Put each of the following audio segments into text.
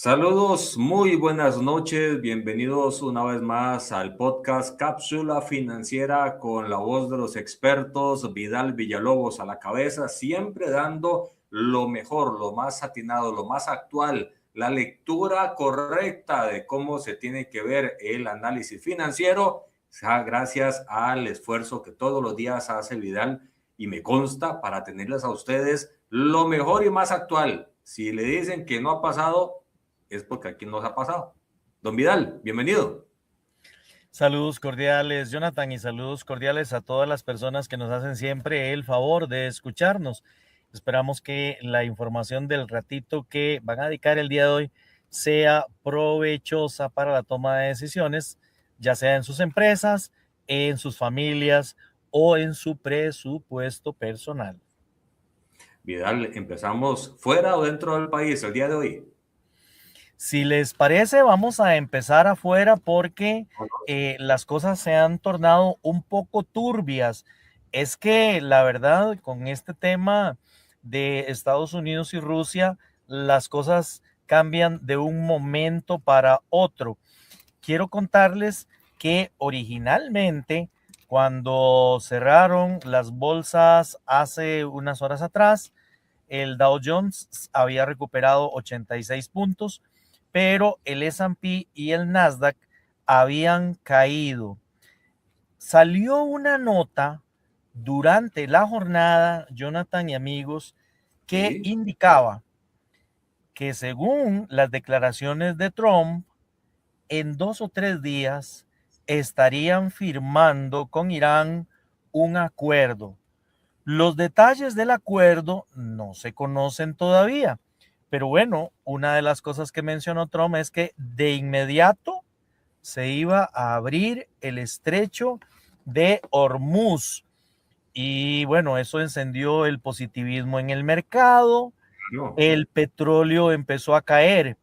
Saludos, muy buenas noches, bienvenidos una vez más al podcast Cápsula Financiera con la voz de los expertos, Vidal Villalobos a la cabeza, siempre dando lo mejor, lo más atinado, lo más actual, la lectura correcta de cómo se tiene que ver el análisis financiero, gracias al esfuerzo que todos los días hace Vidal y me consta para tenerles a ustedes lo mejor y más actual. Si le dicen que no ha pasado, es porque aquí nos ha pasado. Don Vidal, bienvenido. Saludos cordiales, Jonathan, y saludos cordiales a todas las personas que nos hacen siempre el favor de escucharnos. Esperamos que la información del ratito que van a dedicar el día de hoy sea provechosa para la toma de decisiones, ya sea en sus empresas, en sus familias o en su presupuesto personal. Vidal, ¿empezamos fuera o dentro del país el día de hoy? Si les parece, vamos a empezar afuera porque las cosas se han tornado un poco turbias. Es que la verdad, con este tema de Estados Unidos y Rusia, las cosas cambian de un momento para otro. Quiero contarles que originalmente, cuando cerraron las bolsas hace unas horas atrás, el Dow Jones había recuperado 86 puntos, pero el S&P y el Nasdaq habían caído. Salió una nota durante la jornada, Jonathan y amigos, que Sí. indicaba que según las declaraciones de Trump, en 2 o 3 días estarían firmando con Irán un acuerdo. Los detalles del acuerdo no se conocen todavía, pero bueno, una de las cosas que mencionó Trump es que de inmediato se iba a abrir el estrecho de Hormuz. Y bueno, eso encendió el positivismo en el mercado, No. el petróleo empezó a caer,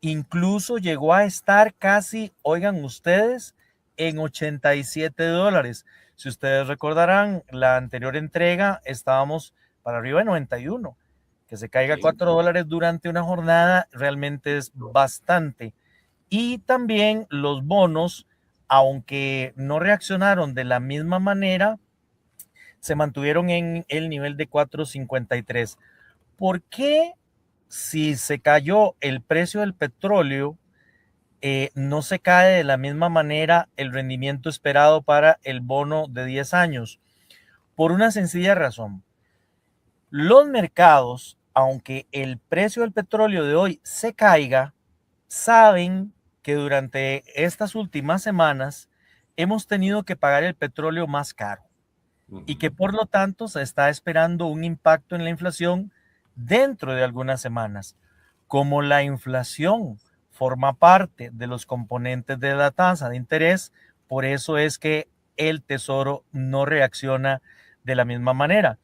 incluso llegó a estar casi, oigan ustedes, en $87. Si ustedes recordarán, la anterior entrega estábamos para arriba de 91. Que se caiga Sí. $4 durante una jornada realmente es bastante. Y también los bonos, aunque no reaccionaron de la misma manera, se mantuvieron en el nivel de 4.53. ¿Por qué si se cayó el precio del petróleo, no se cae de la misma manera el rendimiento esperado para el bono de 10 años? Por una sencilla razón. Los mercados, aunque el precio del petróleo de hoy se caiga, saben que durante estas últimas semanas hemos tenido que pagar el petróleo más caro y que por lo tanto se está esperando un impacto en la inflación dentro de algunas semanas. Como la inflación forma parte de los componentes de la tasa de interés, por eso es que el Tesoro no reacciona de la misma manera.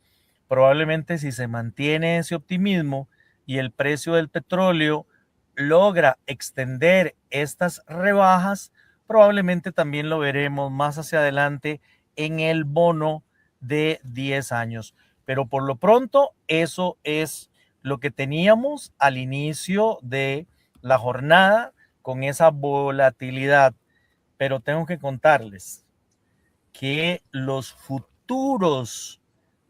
Probablemente si se mantiene ese optimismo y el precio del petróleo logra extender estas rebajas, probablemente también lo veremos más hacia adelante en el bono de 10 años. Pero por lo pronto, eso es lo que teníamos al inicio de la jornada con esa volatilidad. Pero tengo que contarles que los futuros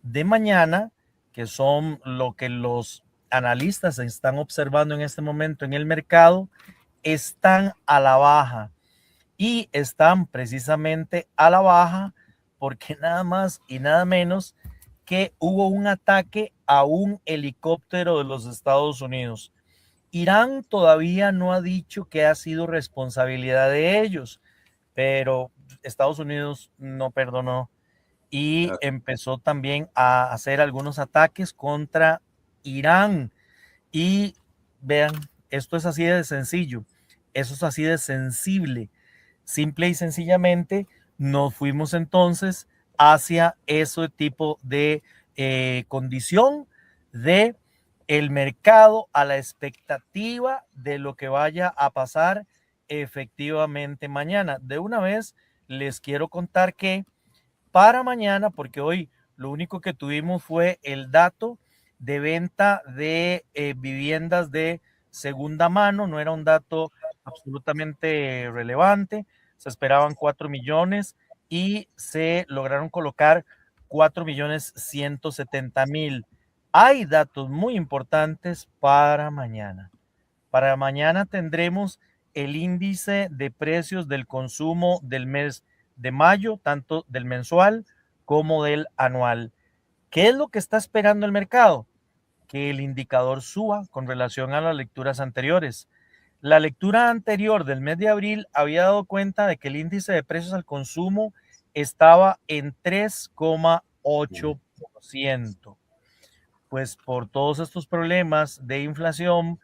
de mañana, que son lo que los analistas están observando en este momento en el mercado, están a la baja. Y están precisamente a la baja porque nada más y nada menos que hubo un ataque a un helicóptero de los Estados Unidos. Irán todavía no ha dicho que ha sido responsabilidad de ellos, pero Estados Unidos no perdonó y empezó también a hacer algunos ataques contra Irán. Y vean, esto es así de sencillo, eso es así de sensible. Simple y sencillamente nos fuimos entonces hacia ese tipo de condición de el mercado a la expectativa de lo que vaya a pasar efectivamente mañana. De una vez les quiero contar que para mañana, porque hoy lo único que tuvimos fue el dato de venta de viviendas de segunda mano, no era un dato absolutamente relevante. Se esperaban 4 millones y se lograron colocar 4.170.000. Hay datos muy importantes para mañana. Para mañana tendremos el índice de precios del consumo del mes de mayo, tanto del mensual como del anual. ¿Qué es lo que está esperando el mercado? Que el indicador suba con relación a las lecturas anteriores. La lectura anterior del mes de abril había dado cuenta de que el índice de precios al consumo estaba en 3,8%. Pues por todos estos problemas de inflación,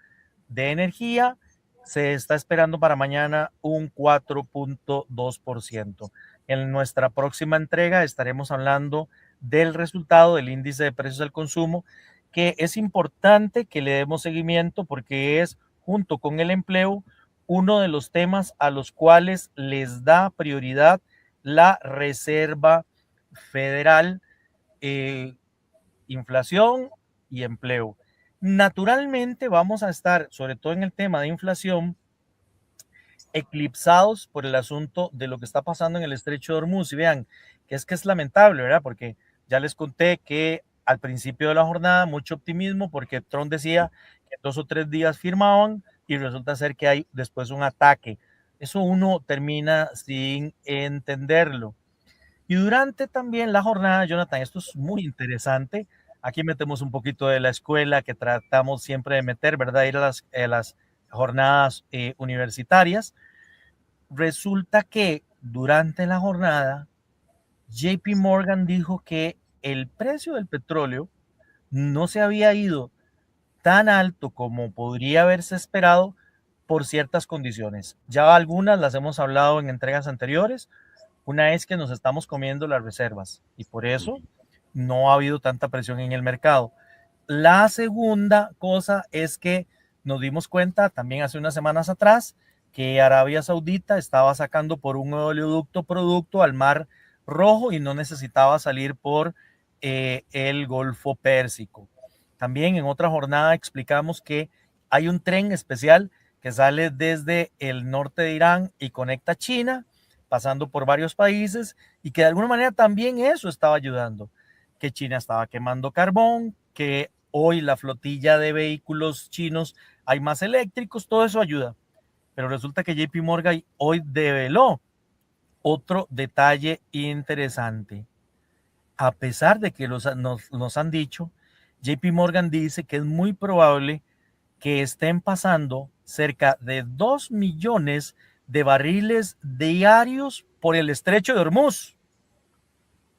de energía, se está esperando para mañana un 4,2%. En nuestra próxima entrega estaremos hablando del resultado del índice de precios al consumo, que es importante que le demos seguimiento porque es, junto con el empleo, uno de los temas a los cuales les da prioridad la Reserva Federal. Inflación y empleo. Naturalmente vamos a estar, sobre todo en el tema de inflación, eclipsados por el asunto de lo que está pasando en el estrecho de Hormuz. Y vean, que es lamentable, ¿verdad? Porque ya les conté que al principio de la jornada mucho optimismo porque Trump decía que 2 o 3 días firmaban y resulta ser que hay después un ataque. Eso uno termina sin entenderlo. Y durante también la jornada, Jonathan, esto es muy interesante. Aquí metemos un poquito de la escuela que tratamos siempre de meter, ¿verdad? Ir a las jornadas universitarias. Resulta que durante la jornada, JP Morgan dijo que el precio del petróleo no se había ido tan alto como podría haberse esperado por ciertas condiciones. Ya algunas las hemos hablado en entregas anteriores. Una es que nos estamos comiendo las reservas y por eso no ha habido tanta presión en el mercado. La segunda cosa es que nos dimos cuenta también hace unas semanas atrás que Arabia Saudita estaba sacando por un oleoducto producto al Mar Rojo y no necesitaba salir por el Golfo Pérsico. También en otra jornada explicamos que hay un tren especial que sale desde el norte de Irán y conecta China, pasando por varios países, y que de alguna manera también eso estaba ayudando, que China estaba quemando carbón, que hoy la flotilla de vehículos chinos hay más eléctricos, todo eso ayuda. Pero resulta que JP Morgan hoy develó otro detalle interesante. A pesar de que nos han dicho, JP Morgan dice que es muy probable que estén pasando cerca de 2 millones de barriles diarios por el estrecho de Hormuz.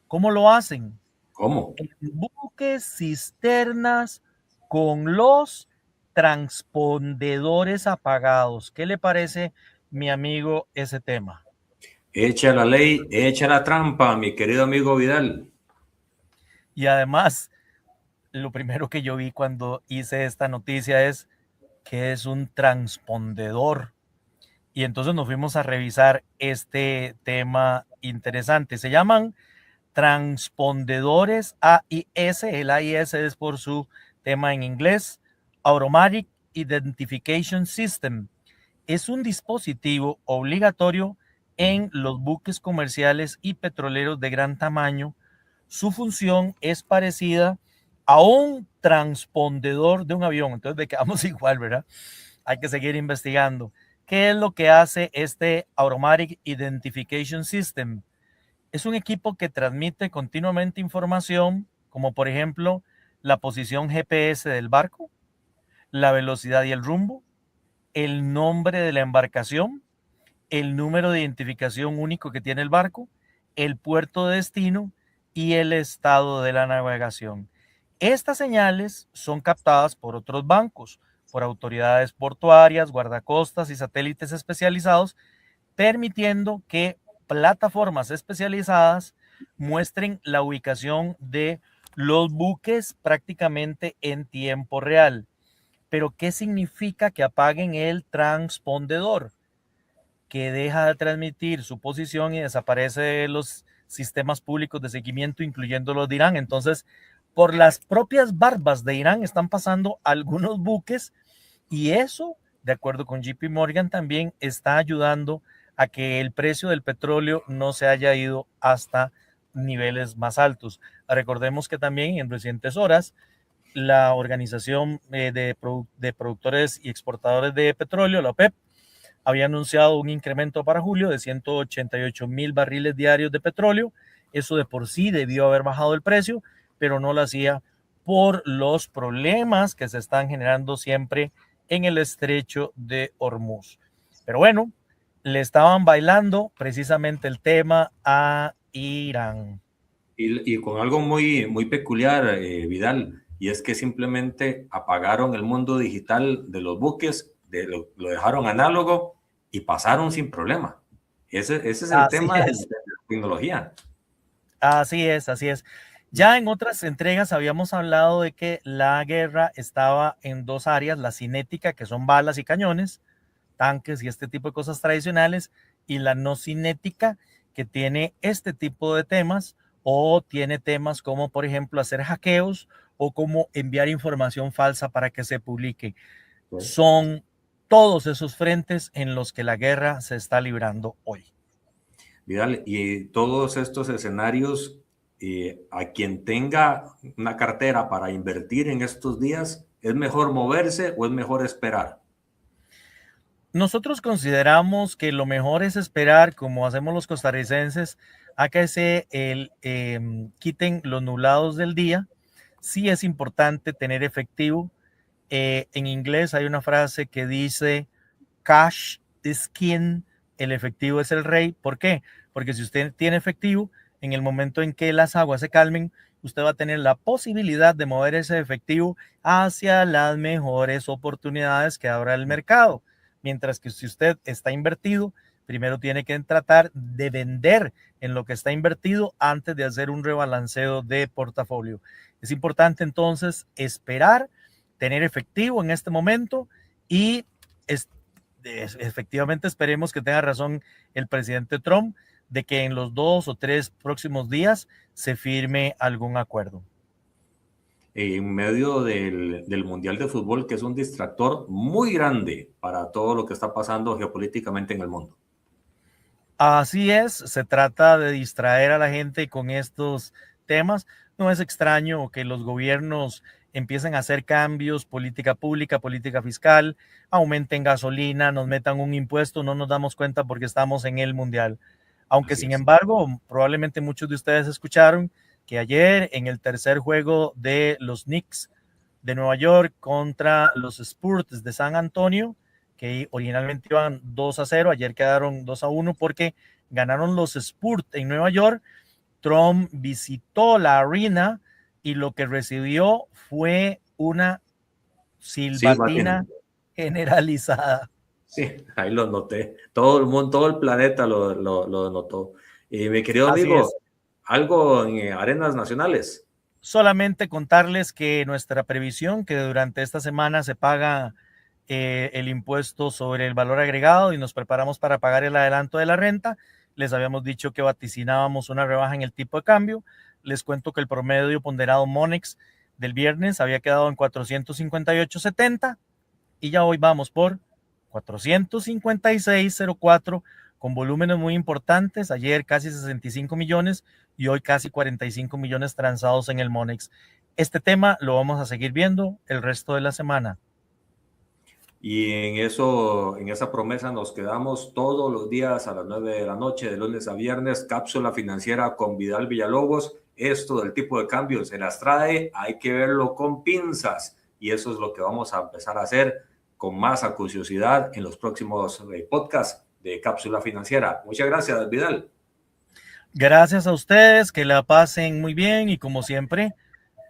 ¿Cómo lo hacen? ¿Cómo? En buques cisternas con los transpondedores apagados. ¿Qué le parece, mi amigo, ese tema? Echa la ley, echa la trampa, mi querido amigo Vidal. Y además, lo primero que yo vi cuando hice esta noticia es que es un transpondedor. Y entonces nos fuimos a revisar este tema interesante. Se llaman transpondedores AIS. El AIS es por su tema en inglés. Automatic Identification System. Es un dispositivo obligatorio en los buques comerciales y petroleros de gran tamaño. Su función es parecida a un transpondedor de un avión. Entonces, quedamos igual, ¿verdad? Hay que seguir investigando. ¿Qué es lo que hace este Automatic Identification System? Es un equipo que transmite continuamente información, como por ejemplo la posición GPS del barco, la velocidad y el rumbo, el nombre de la embarcación, el número de identificación único que tiene el barco, el puerto de destino y el estado de la navegación. Estas señales son captadas por otros bancos, por autoridades portuarias, guardacostas y satélites especializados, permitiendo que plataformas especializadas muestren la ubicación de los buques prácticamente en tiempo real. Pero ¿qué significa que apaguen el transpondedor? Que deja de transmitir su posición y desaparece de los sistemas públicos de seguimiento, incluyendo los de Irán. Entonces, por las propias barbas de Irán están pasando algunos buques Y eso, de acuerdo con JP Morgan, también está ayudando a que el precio del petróleo no se haya ido hasta niveles más altos. Recordemos que también en recientes horas la Organización de Productores y Exportadores de Petróleo, la OPEP, había anunciado un incremento para julio de 188,000 barriles diarios de petróleo. Eso de por sí debió haber bajado el precio, pero no lo hacía por los problemas que se están generando siempre en el estrecho de Hormuz. Pero bueno, le estaban bailando precisamente el tema a Irán. Y con algo muy peculiar, Vidal, y es que simplemente apagaron el mundo digital de los buques, lo dejaron análogo y pasaron sin problema. Ese es el Así tema de es. la tecnología. Así es, así es. Ya en otras entregas habíamos hablado de que la guerra estaba en dos áreas, la cinética, que son balas y cañones, tanques y este tipo de cosas tradicionales, y la no cinética, que tiene este tipo de temas, o tiene temas como, por ejemplo, hacer hackeos o como enviar información falsa para que se publique. ¿Sí? Son todos esos frentes en los que la guerra se está librando hoy. Vidal, y todos estos escenarios, a quien tenga una cartera para invertir en estos días, ¿es mejor moverse o es mejor esperar? Nosotros consideramos que lo mejor es esperar, como hacemos los costarricenses, a que se quiten los nublados del día. Sí es importante tener efectivo. En inglés hay una frase que dice cash is king, el efectivo es el rey. ¿Por qué? Porque si usted tiene efectivo, en el momento en que las aguas se calmen, usted va a tener la posibilidad de mover ese efectivo hacia las mejores oportunidades que abra el mercado. Mientras que si usted está invertido, primero tiene que tratar de vender en lo que está invertido antes de hacer un rebalanceo de portafolio. Es importante entonces esperar, tener efectivo en este momento y efectivamente esperemos que tenga razón el presidente Trump de que en los 2 o 3 próximos días se firme algún acuerdo. En medio del Mundial de Fútbol, que es un distractor muy grande para todo lo que está pasando geopolíticamente en el mundo. Así es, se trata de distraer a la gente con estos temas. No es extraño que los gobiernos empiecen a hacer cambios, política pública, política fiscal, aumenten gasolina, nos metan un impuesto, no nos damos cuenta porque estamos en el mundial. Aunque Así sin es. embargo, probablemente muchos de ustedes escucharon que ayer en el tercer juego de los Knicks de Nueva York contra los Spurs de San Antonio, que originalmente iban 2-0, ayer quedaron 2-1 porque ganaron los Spurs en Nueva York. Trump visitó la arena y lo que recibió fue una silbatina generalizada. Sí, ahí lo noté. Todo el mundo, todo el planeta lo notó. Mi querido Así amigo, es. algo en arenas nacionales. Solamente contarles que nuestra previsión, que durante esta semana se paga el impuesto sobre el valor agregado y nos preparamos para pagar el adelanto de la renta. Les habíamos dicho que vaticinábamos una rebaja en el tipo de cambio. Les cuento que el promedio ponderado Monex del viernes había quedado en 458.70 y ya hoy vamos por 456.04 con volúmenes muy importantes. Ayer casi 65 millones y hoy casi 45 millones transados en el Monex. Este tema lo vamos a seguir viendo el resto de la semana. Y en esa promesa nos quedamos todos los días a las 9 de la noche, de lunes a viernes, cápsula financiera con Vidal Villalobos. Esto del tipo de cambio se las trae, hay que verlo con pinzas. Y eso es lo que vamos a empezar a hacer con más acuciosidad en los próximos podcasts de cápsula financiera. Muchas gracias, Vidal. Gracias a ustedes, que la pasen muy bien y como siempre,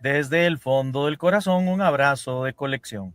desde el fondo del corazón, un abrazo de colección.